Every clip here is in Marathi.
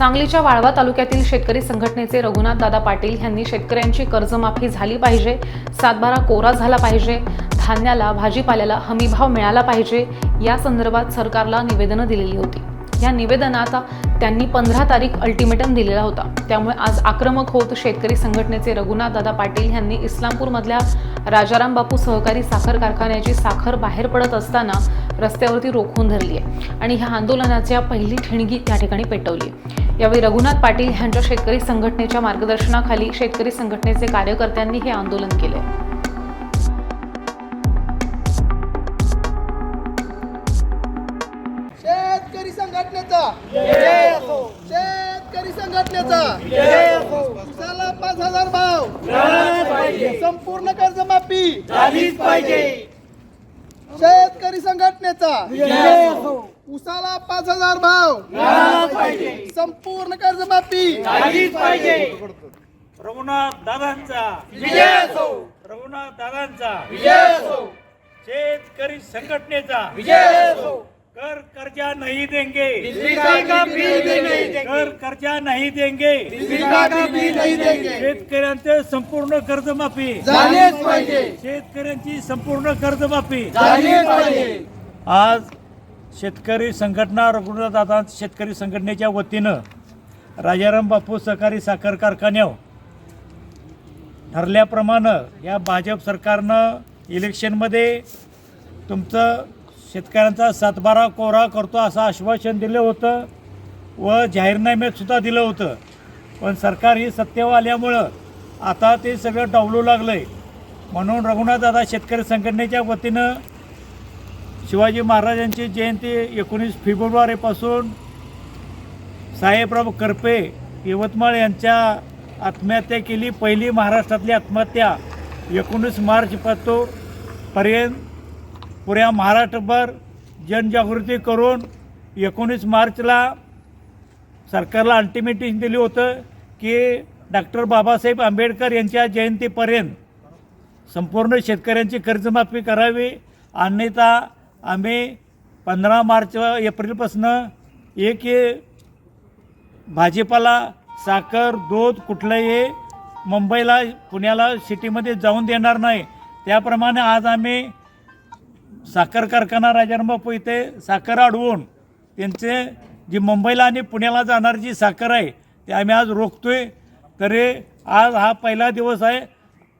सांगलीच्या वाळवा तालुक्यातील शेतकरी संघटनेचे रघुनाथ दादा पाटील यांनी शेतकऱ्यांची कर्जमाफी झाली पाहिजे, सातबारा कोरा झाला पाहिजे, धान्याला भाजीपाल्याला हमीभाव मिळाला पाहिजे या संदर्भात सरकारला निवेदनं दिलेली होती। या निवेदनात त्यांनी 15 तारीख अल्टिमेटम दिलेला होता। त्यामुळे आज आक्रमक होत शेतकरी संघटनेचे रघुनाथ दादा पाटील यांनी इस्लामपूरमधल्या राजाराम बापू सहकारी साखर कारखान्याची साखर बाहेर पडत असताना रस्त्यावरती रोखून धरली आहे आणि ह्या आंदोलनाच्या पहिली ठिणगी त्या ठिकाणी पेटवली। यावेळी रघुनाथ पाटील यांच्या शेतकरी संघटनेच्या मार्गदर्शनाखाली शेतकरी संघटनेचे कार्यकर्त्यांनी हे आंदोलन केले। शेतकरी संघटनेचा जय असो, शेतकरी संघटनेचा जय असो। उसाला 5000 भाव मिळालाच पाहिजे, संपूर्ण कर्जमाफी झालीच पाहिजे। शेतकरी संघटनेचा जय असो, उसाला 5000 भाव मिळालाच पाहिजे, संपूर्ण कर्जमाफी झालीच पाहिजे। रघुनाथ दादांचा विजय असो, रघुनाथ दादांचा विजय असो, शेतकरी संघटनेचा विजय असो। कर कर्जा नहीं देंगे, बिजली का बिल नहीं देंगे, कर कर्जा नहीं देंगे, बिजली का बिल नहीं देंगे। शेतकऱ्यांचे संपूर्ण कर्जमाफी झालीच पाहिजे, शेतकऱ्यांची संपूर्ण कर्जमाफी झालीच पाहिजे। आज शेतकरी संघटना रघुनाथ दादा शेतकरी संघटनेच्या वतीनं राजाराम बापू सहकारी साखर कारखान्यावर ठरल्याप्रमाणे या भाजप सरकारनं इलेक्शनमध्ये तुमचं शेतकऱ्यांचा सातबारा कोरा करतो असं आश्वासन दिलं होतं व जाहीरनाम्यात सुद्धा दिलं होतं। पण सरकार ही सत्तेवर आल्यामुळं आता ते सगळं डावलू लागलं आहे। म्हणून रघुनाथ दादा शेतकरी संघटनेच्या वतीनं शिवाजी महाराजांची जयंती 19 फेब्रुवारीपासून साहेबराव करपे यवतमाळ यांच्या आत्महत्या केली, पहिली महाराष्ट्रातली आत्महत्या 19 मार्चपासून पर्यंत पुऱ्या महाराष्ट्रभर जनजागृती करून 19 मार्चला सरकारला अल्टिमेटम दिली होतं की डॉक्टर बाबासाहेब आंबेडकर यांच्या जयंतीपर्यंत संपूर्ण शेतकऱ्यांची कर्जमाफी करावी, अन्यथा आम्ही 15 मार्च एप्रिलपासून एक भाजीपाला साखर दूध कुठलंही मुंबईला पुण्याला सिटीमध्ये जाऊन देणार नाही। त्याप्रमाणे आज आम्ही साखर कारखाना राजाराम बापू इथे साखर अडवून त्यांचे जी मुंबईला आणि पुण्याला जाणारी जी साखर आहे ते आम्ही आज रोखतोय। तरी आज हा पहिला दिवस आहे।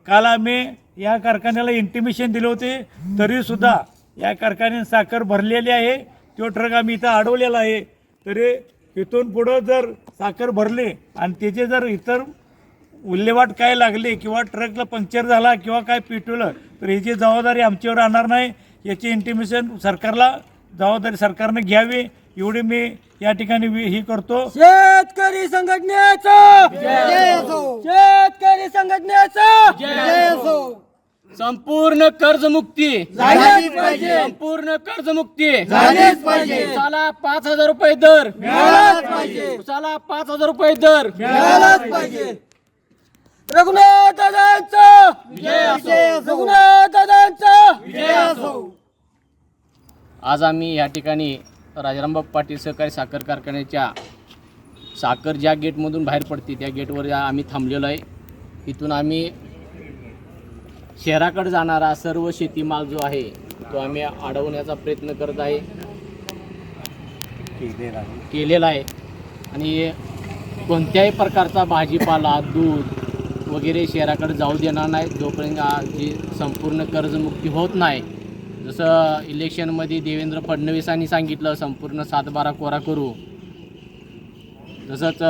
काल आम्ही या कारखान्याला इंटिमेशन दिले होते, तरीसुद्धा या कारखान्याने साखर भरलेली आहे, तो ट्रक आम्ही इथं अडवलेला आहे। तरी इथून पुढं जर साखर भरली आणि त्याचे जर इतर उल्लेवाट काय लागली किंवा ट्रकला पंक्चर झाला किंवा काय पिटवलं तर ह्याची जबाबदारी आमच्यावर राहणार नाही। याची इंटिमेशन सरकारला जबाबदारी सरकारने घ्यावी एवढी मी या ठिकाणी ही करतो। शेतकरी संघटनेचा जय असो, शेतकरी संघटनेचा जय असो। संपूर्ण कर्जमुक्ती झालीच पाहिजे, संपूर्ण कर्जमुक्ती झालीच पाहिजे। उसाला 5000 रुपये दर मिळालाच पाहिजे, उसाला 5000 रुपये दर मिळालाच पाहिजे। रघुनाथ दादांचा विजय असो, रघुनाथ दादांचा विजय असो। आज आम्ही या ठिकाणी राजारामबापू पाटील सहकारी साखर कारखान्याच्या साखर ज्या गेटमधून बाहेर पडते त्या गेटवर आम्ही थांबलेलो आहे। इथून आम्ही शहराकडे जाणारा सर्व शेतीमाल जो आहे तो आम्ही अडवण्याचा प्रयत्न करत आहे केलेला आहे आणि कोणत्याही प्रकारचा भाजीपाला दूध वगैरे शहराकडे जाऊ देणार नाही जोपर्यंत जी संपूर्ण कर्जमुक्ती होत नाही। जसं इलेक्शनमध्ये देवेंद्र फडणवीसांनी सांगितलं संपूर्ण सातबारा कोरा करू, तसंच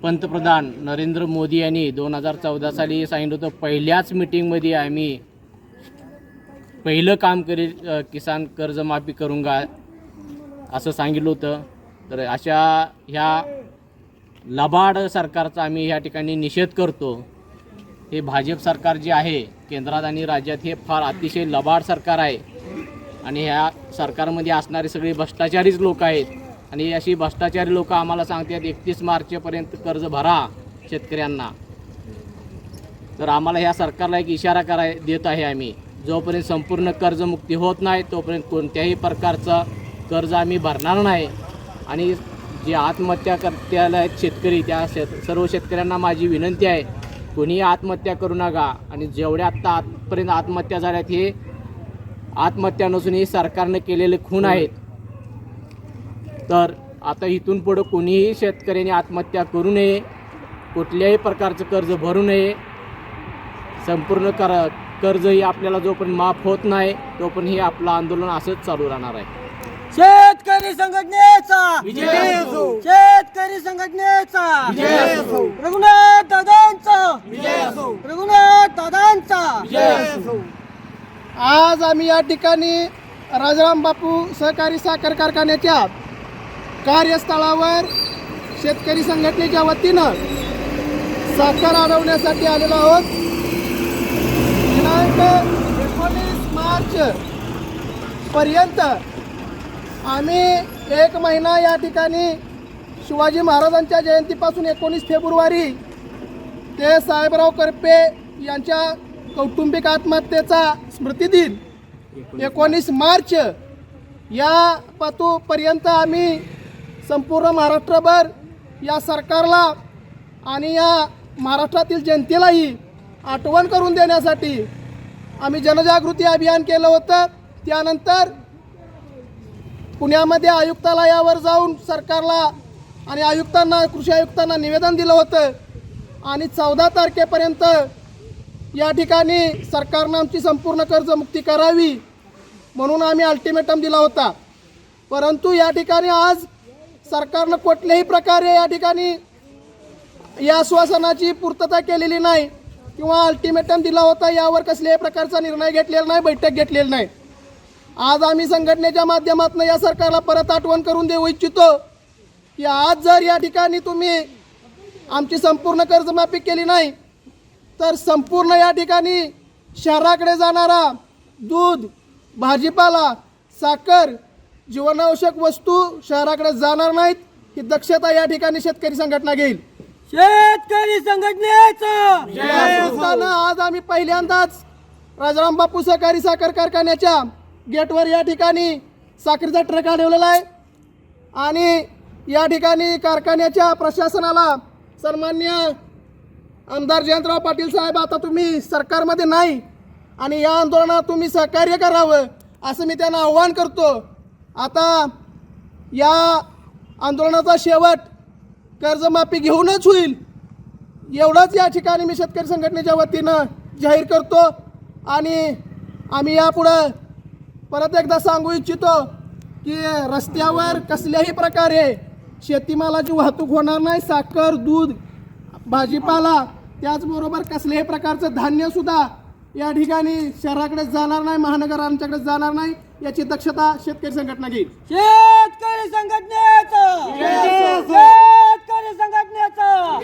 पंतप्रधान नरेंद्र मोदी यांनी 2014 साली सांगितलं होतं पहिल्याच मीटिंगमध्ये आम्ही पहिलं काम करेल किसान कर्जमाफी करूंगा असं सांगितलं होतं। तर अशा ह्या लबाड सरकारचा आम्ही या ठिकाणी निषेध करतो। हे भाजप सरकार जे आहे केंद्रात आणि राज्यात हे फार अतिशय लबाड सरकार आहे आणि ह्या सरकारमध्ये असणारे सगळे भ्रष्टाचारीच लोक आहेत आणि अशी भ्रष्टाचारी लोक आम्हाला सांगतात 31 मार्चपर्यंत कर्ज भरा शेतकऱ्यांना। तर आम्हाला ह्या सरकारला एक इशारा देत आहे आम्ही, जोपर्यंत संपूर्ण कर्जमुक्ती होत नाही तोपर्यंत कोणत्याही प्रकारचं कर्ज आम्ही भरणार नाही आणि जे आत्महत्या करत्याला आहेत शेतकरी, त्या सर्व शेतकऱ्यांना माझी विनंती आहे, कोणीही आत्महत्या करू नका. आणि जेवढ्या आत्तापर्यंत आत्महत्या झाल्यात हे आत्महत्या नसून हे सरकारनं केलेले खून आहेत. तर आता इथून पुढं कोणीही शेतकऱ्यांनी आत्महत्या करू नये, कुठल्याही प्रकारचं कर्ज भरू नये. संपूर्ण कर्ज ही आपल्याला जोपर्यंत माफ होत नाही तोपर्यंत हे आपलं आंदोलन असंच चालू राहणार आहे. शेतकरी संघटनेचा विजय असो. शेतकरी संघटनेचा विजय असो. रघुनाथ दादांचा विजय असो. रघुनाथ दादांचा विजय असो. आज आम्ही या ठिकाणी राजाराम बापू सहकारी साखर कारखान्याच्या कार्यस्थळावर शेतकरी संघटनेच्या वतीनं साखर अडवण्यासाठी आलेलो आहोत. दिनांक 19 मार्च पर्यंत आम्ही 1 महिना या ठिकाणी शिवाजी महाराजांच्या जयंतीपासून 19 फेब्रुवारी ते साहेबराव करपे यांच्या कौटुंबिक आत्महत्येचा स्मृतिदिन 19 मार्च या पातूपर्यंत आम्ही संपूर्ण महाराष्ट्रभर या सरकारला आणि या महाराष्ट्रातील जनतेलाही आठवण करून देण्यासाठी आम्ही जनजागृती अभियान केलं होतं. त्यानंतर पुण्यामध्ये आयुक्तालयावर जाऊन सरकारला आणि आयुक्तांना, कृषी आयुक्तांना निवेदन दिलं होतं आणि 14 तारखेपर्यंत या ठिकाणी सरकारनं आमची संपूर्ण कर्जमुक्ती करावी म्हणून आम्ही अल्टिमेटम दिला होता. परंतु या ठिकाणी आज सरकारनं कुठल्याही प्रकारे या ठिकाणी या आश्वासनाची पूर्तता केलेली नाही किंवा अल्टिमेटम दिला होता यावर कसल्याही प्रकारचा निर्णय घेतलेला नाही, बैठक घेतलेली नाही. आज आम्ही संघटनेच्या माध्यमातून या सरकारला परत आठवण करून देऊ इच्छितो की आज जर या ठिकाणी तुम्ही आमची संपूर्ण कर्जमाफी केली नाही तर संपूर्ण या ठिकाणी शहराकडे जाणारा दूध, भाजीपाला, साखर, जीवनावश्यक वस्तू शहराकडे जाणार नाहीत ही दक्षता या ठिकाणी शेतकरी संघटना घेईल. शेतकरी संघटनेचा विजय असो. आज आम्ही पहिल्यांदाच राजाराम बापू सहकारी साखर कारखान्याच्या गेटवर या ठिकाणी साखरेचा ट्रक अडवलेला आहे आणि या ठिकाणी कारखान्याच्या प्रशासनाला सन्माननीय आमदार जयंतराव पाटील साहेब, आता तुम्ही सरकारमध्ये नाही आणि या आंदोलनात तुम्ही सहकार्य करावं असं मी त्यांना आव्हान करतो. आता या आंदोलनाचा शेवट कर्जमाफी घेऊनच होईल एवढंच या ठिकाणी मी शेतकरी संघटनेच्या वतीनं जाहीर करतो. आणि आम्ही यापुढं परत एकदा सांगू इच्छितो की रस्त्यावर कसल्याही प्रकारे शेतीमालाची वाहतूक होणार नाही. साखर, दूध, भाजीपाला त्याचबरोबर कसल्याही प्रकारचं धान्यसुद्धा या ठिकाणी शहराकडे जाणार नाही, महानगरांच्याकडे जाणार नाही याची दक्षता शेतकरी संघटना घेईल. शेतकरी संघटनेचा विजय असो. शेतकरी संघटनेचा